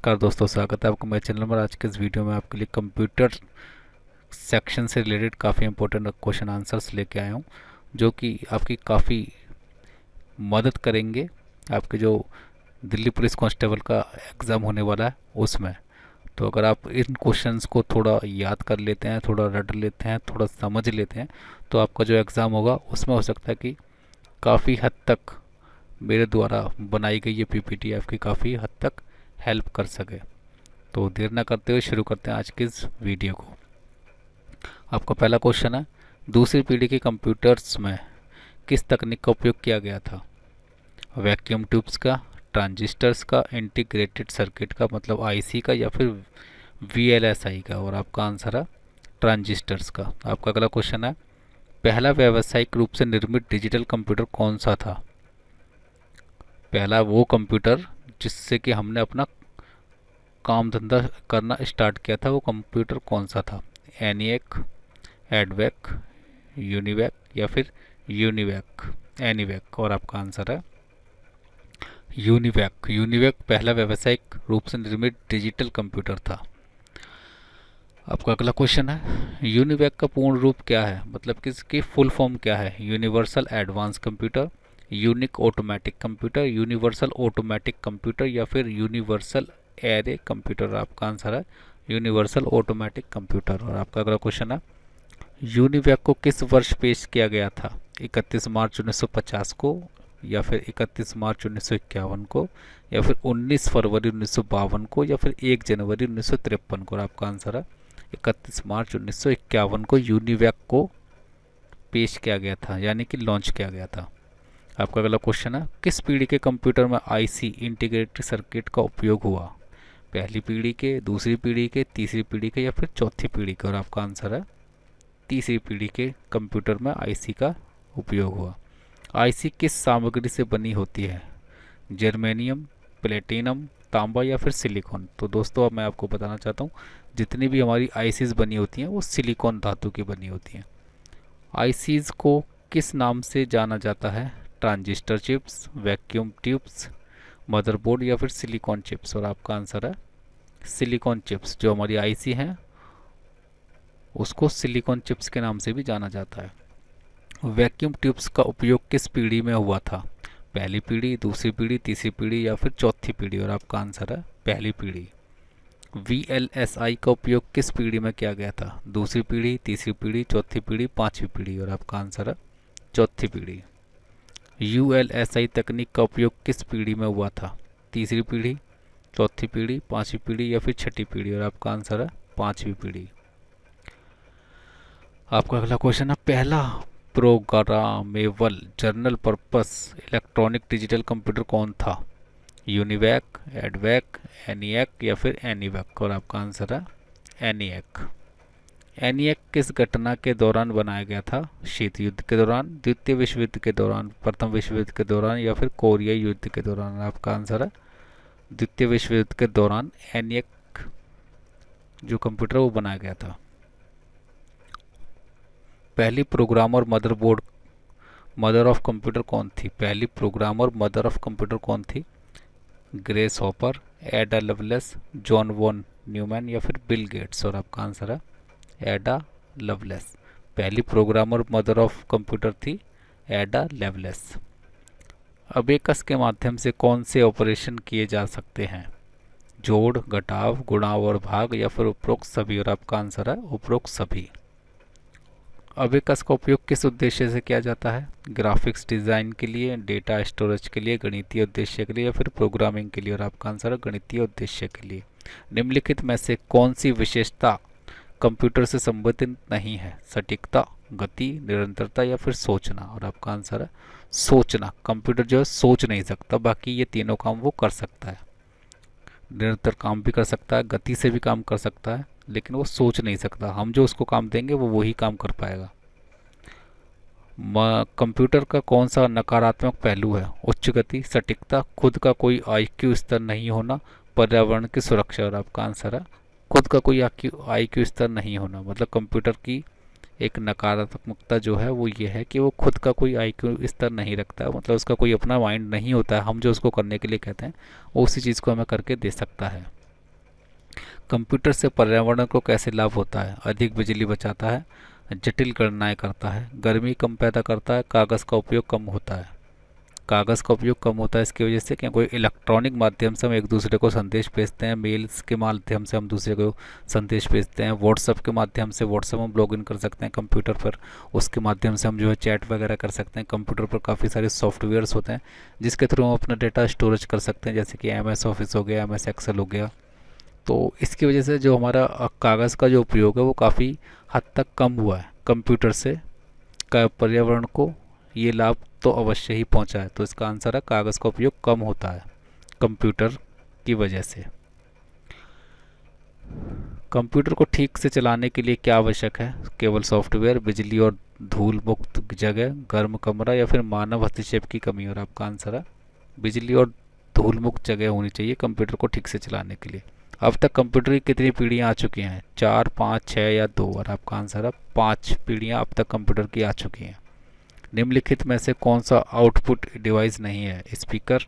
नमस्कार दोस्तों, स्वागत है आपको मेरे चैनल पर। आज के इस वीडियो में आपके लिए कंप्यूटर सेक्शन से रिलेटेड काफ़ी इंपॉर्टेंट क्वेश्चन आंसर्स लेके आया हूँ, जो कि आपकी काफ़ी मदद करेंगे आपके जो दिल्ली पुलिस कांस्टेबल का एग्ज़ाम होने वाला है उसमें। तो अगर आप इन क्वेश्चंस को थोड़ा याद कर लेते हैं, थोड़ा रट लेते हैं, थोड़ा समझ लेते हैं, तो आपका जो एग्ज़ाम होगा उसमें हो सकता है कि काफ़ी हद तक मेरे द्वारा बनाई गई ये पीपीटी आपकी काफ़ी हद तक हेल्प कर सके। तो देर ना करते हुए शुरू करते हैं आज के इस वीडियो को। आपका पहला क्वेश्चन है, दूसरी पीढ़ी के कंप्यूटर्स में किस तकनीक का उपयोग किया गया था? वैक्यूम ट्यूब्स का, ट्रांजिस्टर्स का, इंटीग्रेटेड सर्किट का मतलब आईसी का, या फिर वीएलएसआई का? और आपका आंसर है ट्रांजिस्टर्स का। आपका अगला क्वेश्चन है, पहला व्यावसायिक रूप से निर्मित डिजिटल कंप्यूटर कौन सा था? पहला वो कंप्यूटर जिससे कि हमने अपना काम धंधा करना स्टार्ट किया था, वो कंप्यूटर कौन सा था? एनिएक, एडवैक, यूनिवैक, या फिर यूनिवैक, एनीवैक? और आपका आंसर है यूनिवैक। यूनिवैक पहला व्यावसायिक रूप से निर्मित डिजिटल कंप्यूटर था। आपका अगला क्वेश्चन है, यूनिवैक का पूर्ण रूप क्या है, मतलब कि इसकी फुल फॉर्म क्या है? Universal advance computer, unique automatic computer, universal automatic computer, या फिर यूनिवर्सल एरे कंप्यूटर? आपका आंसर है यूनिवर्सल ऑटोमेटिक कंप्यूटर। और आपका अगला क्वेश्चन है, यूनिवैक को किस वर्ष पेश किया गया था? 31 मार्च 1950 को, या फिर 31 मार्च 1951 को, या फिर 19 फरवरी 1952 को, या फिर 1 जनवरी 1953 को? और आपका आंसर है 31 मार्च 1951 को यूनिवैक को पेश किया गया था, यानी कि लॉन्च किया गया था। आपका अगला क्वेश्चन है, किस पीढ़ी के कंप्यूटर में आईसी इंटीग्रेटेड सर्किट का उपयोग हुआ? पहली पीढ़ी के, दूसरी पीढ़ी के, तीसरी पीढ़ी के, या फिर चौथी पीढ़ी के? और आपका आंसर है तीसरी पीढ़ी के कंप्यूटर में आईसी का उपयोग हुआ। आईसी किस सामग्री से बनी होती है? जर्मेनियम, प्लेटिनम, तांबा, या फिर सिलिकॉन? तो दोस्तों अब मैं आपको बताना चाहता हूँ, जितनी भी हमारी आईसीज बनी होती हैं वो सिलिकॉन धातु की बनी होती हैं। आईसीज को किस नाम से जाना जाता है? Transistor chips, vacuum tubes, motherboard, या फिर सिलिकॉन चिप्स? और आपका आंसर है सिलिकॉन चिप्स। जो हमारी आईसी हैं उसको सिलिकॉन चिप्स के नाम से भी जाना जाता है। वैक्यूम ट्यूब्स का उपयोग किस पीढ़ी में हुआ था? पहली पीढ़ी, दूसरी पीढ़ी, तीसरी पीढ़ी, या फिर चौथी पीढ़ी? और आपका आंसर है पहली पीढ़ी। वीएलएसआई का उपयोग किस पीढ़ी में किया गया था? दूसरी पीढ़ी, तीसरी पीढ़ी, चौथी पीढ़ी, पांचवी पीढ़ी? और आपका आंसर है चौथी पीढ़ी। यूएलएसआई तकनीक का उपयोग किस पीढ़ी में हुआ था? तीसरी पीढ़ी, चौथी पीढ़ी, पांचवी पीढ़ी, या फिर छठी पीढ़ी? और आपका आंसर है पांचवी पीढ़ी। आपका अगला क्वेश्चन है, पहला programmable general purpose electronic digital computer कौन था? यूनिवैक, एडवैक, एनिएक, या फिर एनीवैक? और आपका आंसर है एनिएक। एनिएक किस घटना के दौरान बनाया गया था? शीत युद्ध के दौरान, द्वितीय विश्व युद्ध के दौरान, प्रथम विश्व युद्ध के दौरान, या फिर कोरियाई युद्ध के दौरान? आपका आंसर है द्वितीय विश्व युद्ध के दौरान एनिएक जो कंप्यूटर वो बनाया गया था। पहली programmer motherboard mother of computer कौन थी? पहली प्रोग्रामर मदर ऑफ कंप्यूटर कौन थी? Grace Hopper, Ada Lovelace, John von Neumann, या फिर बिल गेट्स? और आपका आंसर है एडा लवलेस। पहली प्रोग्रामर मदर ऑफ कंप्यूटर थी एडा लवलेस। अबेकस के माध्यम से कौन से ऑपरेशन किए जा सकते हैं? जोड़, घटाव, गुणा और भाग, या फिर उपरोक्त सभी? और आपका आंसर है उपरोक्त सभी। अबेकस का उपयोग किस उद्देश्य से किया जाता है? ग्राफिक्स डिज़ाइन के लिए, डेटा स्टोरेज के लिए, गणितीय उद्देश्य के लिए, या फिर प्रोग्रामिंग के लिए? और आपका आंसर है गणितीय उद्देश्य के लिए। निम्नलिखित में से कौन सी विशेषता कंप्यूटर से संबंधित नहीं है? सटीकता, गति, निरंतरता, या फिर सोचना? और आपका आंसर है सोचना। कंप्यूटर जो है सोच नहीं सकता, बाकी ये तीनों काम वो कर सकता है। निरंतर काम भी कर सकता है, गति से भी काम कर सकता है, लेकिन वो सोच नहीं सकता। हम जो उसको काम देंगे वो वही काम कर पाएगा। कंप्यूटर का कौन सा नकारात्मक पहलू है? उच्च गति, सटीकता, खुद का कोई आईक्यू स्तर नहीं होना, पर्यावरण की सुरक्षा? और आपका आंसर है खुद का कोई आईक्यू स्तर नहीं होना। मतलब कंप्यूटर की एक नकारात्मकता जो है वो ये है कि वो खुद का कोई आईक्यू स्तर नहीं रखता है, मतलब उसका कोई अपना माइंड नहीं होता है। हम जो उसको करने के लिए कहते हैं वो उसी चीज़ को हमें करके दे सकता है। कंप्यूटर से पर्यावरण को कैसे लाभ होता है? अधिक बिजली बचाता है, जटिल गणनाएं करता है, गर्मी कम पैदा करता है, कागज़ का उपयोग कम होता है। कागज़ का उपयोग कम होता है इसकी वजह से क्योंकि इलेक्ट्रॉनिक माध्यम से हम एक दूसरे को संदेश भेजते हैं, मेल्स के माध्यम से हम दूसरे को संदेश भेजते हैं, व्हाट्सएप के माध्यम से व्हाट्सएप हम लॉगिन कर सकते हैं कंप्यूटर पर, उसके माध्यम से हम जो है चैट वगैरह कर सकते हैं। कंप्यूटर पर काफ़ी सारे सॉफ्टवेयर्स होते हैं जिसके थ्रू हम अपना डेटा स्टोरेज कर सकते हैं, जैसे कि MS ऑफिस हो गया, MS एक्सेल हो गया। तो इसकी वजह से जो हमारा कागज़ का जो उपयोग है वो काफ़ी हद तक कम हुआ है कंप्यूटर से। का पर्यावरण को ये लाभ तो अवश्य ही पहुंचा है। तो इसका आंसर है कागज़ का उपयोग कम होता है कंप्यूटर की वजह से। कंप्यूटर को ठीक से चलाने के लिए क्या आवश्यक है? केवल सॉफ्टवेयर, बिजली और धूल मुक्त जगह, गर्म कमरा या फिर मानव हस्तक्षेप की कमी। और आपका आंसर है बिजली और धूल मुक्त जगह होनी चाहिए कंप्यूटर को ठीक से चलाने के लिए। अब तक कंप्यूटर की कितनी पीढ़ियाँ आ चुकी हैं? 4, 5, 6 या 2? और आपका आंसर है 5 पीढ़ियाँ अब तक कंप्यूटर की आ चुकी हैं। निम्नलिखित में से कौन सा आउटपुट डिवाइस नहीं है? स्पीकर,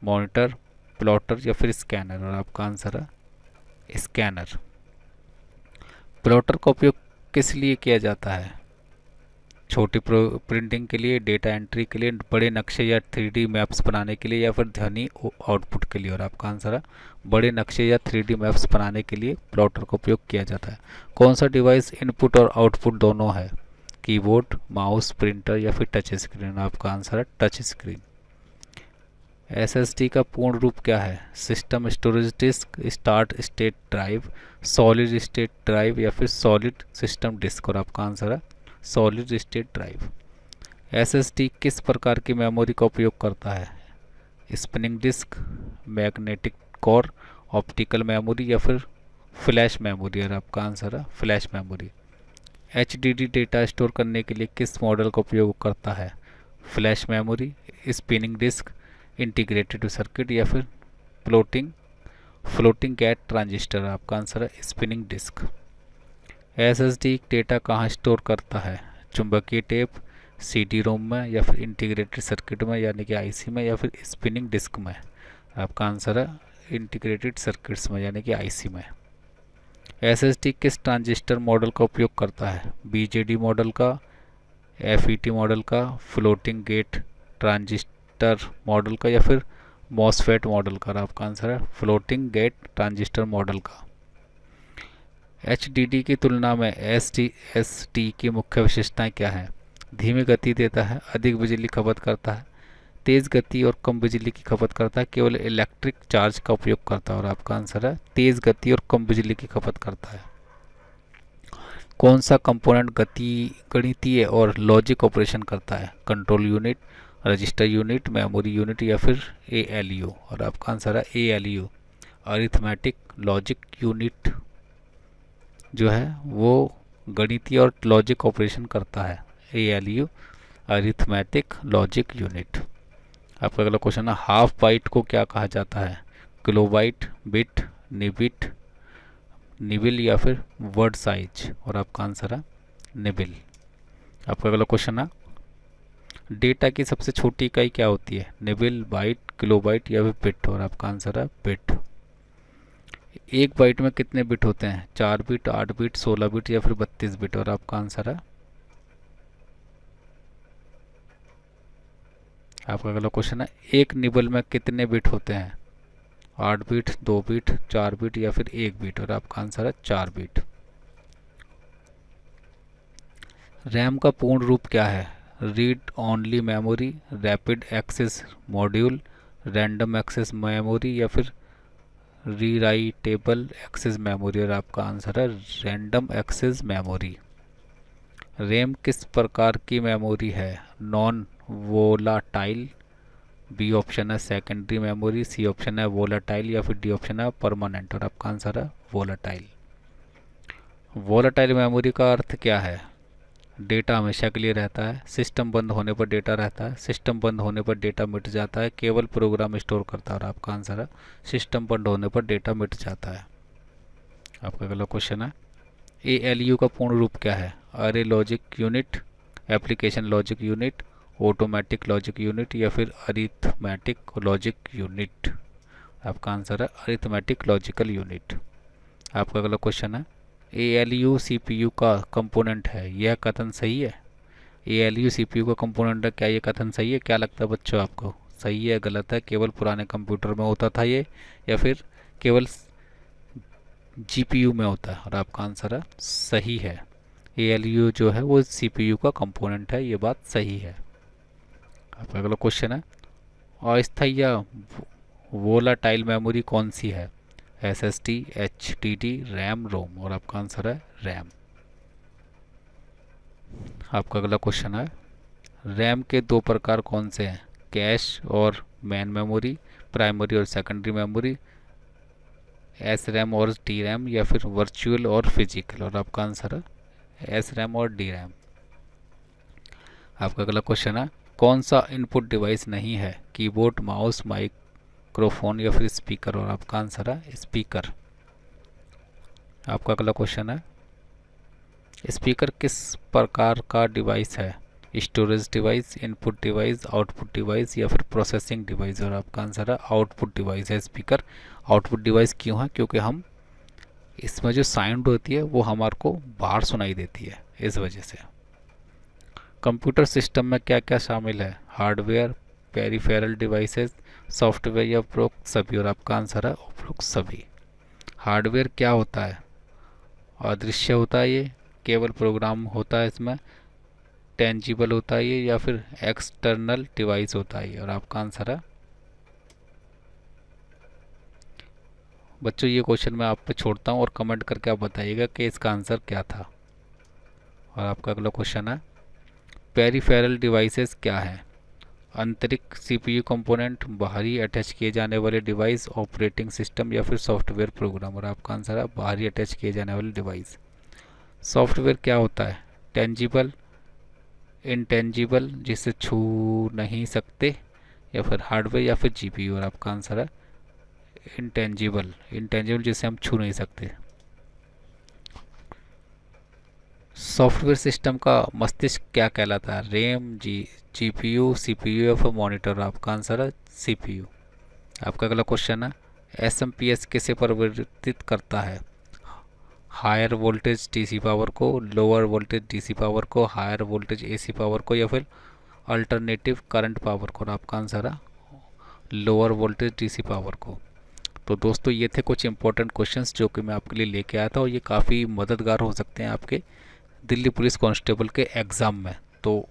मॉनिटर, प्लॉटर या फिर स्कैनर? और आपका आंसर है स्कैनर। प्लॉटर का उपयोग किस लिए किया जाता है? छोटी प्रिंटिंग के लिए, डेटा एंट्री के लिए, बड़े नक्शे या 3D मैप्स बनाने के लिए या फिर ध्वनि आउटपुट के लिए? और आपका आंसर है बड़े नक्शे या 3D मैप्स बनाने के लिए प्लॉटर का उपयोग किया जाता है। कौन सा डिवाइस इनपुट और आउटपुट दोनों है? कीबोर्ड, माउस, प्रिंटर या फिर टच स्क्रीन? आपका आंसर है टच स्क्रीन। SSD का पूर्ण रूप क्या है? System storage disk, start state drive, solid state drive या फिर सॉलिड सिस्टम डिस्क? और आपका आंसर है सॉलिड स्टेट ड्राइव। SSD किस प्रकार की मेमोरी का उपयोग करता है? Spinning disk, magnetic core, optical memory या फिर फ्लैश मेमोरी? और आपका आंसर है flash memory. HDD data store करने के लिए किस मॉडल का उपयोग करता है? Flash memory, spinning disk, integrated circuit या फिर फ्लोटिंग गेट ट्रांजिस्टर? आपका आंसर है स्पिनिंग डिस्क। SSD डेटा कहाँ स्टोर करता है? चुंबकीय टेप, CD-ROM में या फिर इंटीग्रेटेड सर्किट में यानी कि IC में या फिर स्पिनिंग डिस्क में? आपका आंसर है इंटीग्रेटेड सर्किट्स में यानी कि IC में। SSD किस ट्रांजिस्टर मॉडल का उपयोग करता है? BJT मॉडल का, FET मॉडल का, फ्लोटिंग गेट ट्रांजिस्टर मॉडल का या फिर MOSFET मॉडल का? आपका आंसर है फ्लोटिंग गेट ट्रांजिस्टर मॉडल का। HDD की तुलना में SSD की मुख्य विशेषताएं क्या हैं? धीमी गति देता है, अधिक बिजली खपत करता है, तेज़ गति और कम बिजली की खपत करता है, केवल इलेक्ट्रिक चार्ज का उपयोग करता है? और आपका आंसर है तेज़ गति और कम बिजली की खपत करता है। कौन सा कंपोनेंट गणितीय और लॉजिक ऑपरेशन करता है? Control unit, register unit, memory unit या फिर ALU? और आपका आंसर है ALU, अरिथमेटिक लॉजिक यूनिट जो है वो गणितीय और लॉजिक ऑपरेशन करता है। ALU, arithmetic logic unit. आपका अगला क्वेश्चन है हाफ बाइट को क्या कहा जाता है? किलोबाइट, बिट, निबिट, निबिल या फिर वर्ड साइज? और आपका आंसर है निबिल। आपका अगला क्वेश्चन है डेटा की सबसे छोटी इकाई क्या होती है? निबिल, बाइट, किलोबाइट या फिर बिट? और आपका आंसर है बिट। एक बाइट में कितने बिट होते हैं? 4 बिट, 8 बिट, 16 बिट या फिर 32 बिट? और आपका आंसर है आपका अगला क्वेश्चन है एक निबल में कितने बिट होते हैं? 8 बिट, 2 बिट, 4 बिट या फिर 1 बिट? और आपका आंसर है 4 बिट। रैम का पूर्ण रूप क्या है? Read only memory, rapid access module, random access memory या फिर रीराइटेबल एक्सेस मेमोरी? और आपका आंसर है रैंडम एक्सेस मेमोरी। रैम किस प्रकार की मेमोरी है? नॉन वोलाटाइल, बी ऑप्शन है सेकेंडरी मेमोरी, सी ऑप्शन है वोलाटाइल या फिर डी ऑप्शन है परमानेंट? और आपका आंसर है वोलाटाइल। वोलाटाइल मेमोरी का अर्थ क्या है? डेटा हमेशा के लिए रहता है, सिस्टम बंद होने पर डेटा रहता है, सिस्टम बंद होने पर डेटा मिट जाता है, केवल प्रोग्राम स्टोर करता है? और आपका आंसर है सिस्टम बंद होने पर डेटा मिट जाता है। आपका अगला क्वेश्चन है ALU का पूर्ण रूप क्या है? अरे logic unit, application logic unit, automatic logic unit या फिर अरिथमेटिक लॉजिक यूनिट? आपका आंसर है अरिथमेटिक लॉजिकल यूनिट। आपका अगला क्वेश्चन है ALU CPU का कंपोनेंट है, यह कथन सही है? ALU CPU का कंपोनेंट है, क्या ये कथन सही है? क्या लगता है बच्चों आपको, सही है गलत है? केवल पुराने कंप्यूटर में होता था ये, या फिर केवल GPU में होता है? और आपका आंसर है सही है, ALU जो है वो CPU का कंपोनेंट है, ये बात सही है। आपका अगला क्वेश्चन है अस्थायी या वोलाटाइल मेमोरी कौन सी है? SSD, HDD, रैम, रोम? और आपका आंसर है रैम। आपका अगला क्वेश्चन है रैम के दो प्रकार कौन से हैं? कैश और मेन मेमोरी, प्राइमरी और सेकेंडरी मेमोरी, SRAM और DRAM, या फिर वर्चुअल और फिजिकल? और आपका आंसर है SRAM और DRAM। आपका अगला क्वेश्चन है कौन सा इनपुट डिवाइस नहीं है? कीबोर्ड, माउस, माइक्रोफोन, या फिर स्पीकर? और आपका आंसर है स्पीकर। आपका अगला क्वेश्चन है स्पीकर किस प्रकार का डिवाइस है? Storage device, input device, output device, या फिर प्रोसेसिंग डिवाइस? और आपका आंसर है आउटपुट डिवाइस है स्पीकर। आउटपुट डिवाइस क्यों है? क्योंकि हम इसमें जो साउंड होती है वो हमारे को बाहर सुनाई देती है, इस वजह से। कंप्यूटर सिस्टम में क्या क्या शामिल है? हार्डवेयर, पेरिफेरल डिवाइसेस, सॉफ्टवेयर, या उपरोक्त सभी? और आपका आंसर है उपरोक्त सभी। हार्डवेयर क्या होता है? अदृश्य होता है ये, केवल प्रोग्राम होता है इसमें, टेंजिबल होता है ये, या फिर एक्सटर्नल डिवाइस होता है ये? और आपका आंसर है बच्चों, ये क्वेश्चन मैं आप पे छोड़ता हूँ और कमेंट करके आप बताइएगा कि इसका आंसर क्या था। और आपका अगला क्वेश्चन है पेरिफेरल डिवाइसेस क्या है? आंतरिक CPU कंपोनेंट, बाहरी अटैच किए जाने वाले डिवाइस, ऑपरेटिंग सिस्टम, या फिर सॉफ्टवेयर प्रोग्राम? और आपका आंसर है बाहरी अटैच किए जाने वाले डिवाइस। सॉफ्टवेयर क्या होता है? टेंजिबल, इंटेंजिबल, जिसे छू नहीं सकते, या फिर हार्डवेयर, या फिर GPU? और आपका आंसर है इंटेंजिबल, इंटेंजिबल जिसे हम छू नहीं सकते। सॉफ्टवेयर सिस्टम का मस्तिष्क क्या कहलाता है? रैम, GPU, CPU, या फिर मॉनिटर? आपका आंसर है CPU। आपका अगला क्वेश्चन है SMPS किसे परिवर्तित करता है? हायर वोल्टेज DC पावर को, लोअर वोल्टेज DC पावर को, हायर वोल्टेज AC पावर को, या फिर अल्टरनेटिव करंट पावर को? और आपका आंसर है लोअर वोल्टेज DC पावर को। तो दोस्तों ये थे कुछ इंपॉर्टेंट क्वेश्चंस जो कि मैं आपके लिए लेके आया था, और ये काफ़ी मददगार हो सकते हैं आपके दिल्ली पुलिस कांस्टेबल के एग्ज़ाम में। तो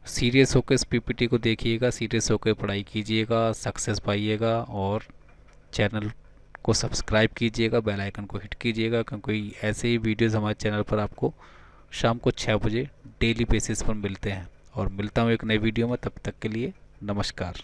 सीरियस होकर इस PPT को देखिएगा, सीरियस होकर पढ़ाई कीजिएगा, सक्सेस पाइएगा, और चैनल को सब्सक्राइब कीजिएगा, बेल आइकन को हिट कीजिएगा, क्योंकि ऐसे ही वीडियोस हमारे चैनल पर आपको शाम को 6 बजे डेली बेसिस पर मिलते हैं। और मिलता हूँ एक नई वीडियो में, तब तक के लिए नमस्कार।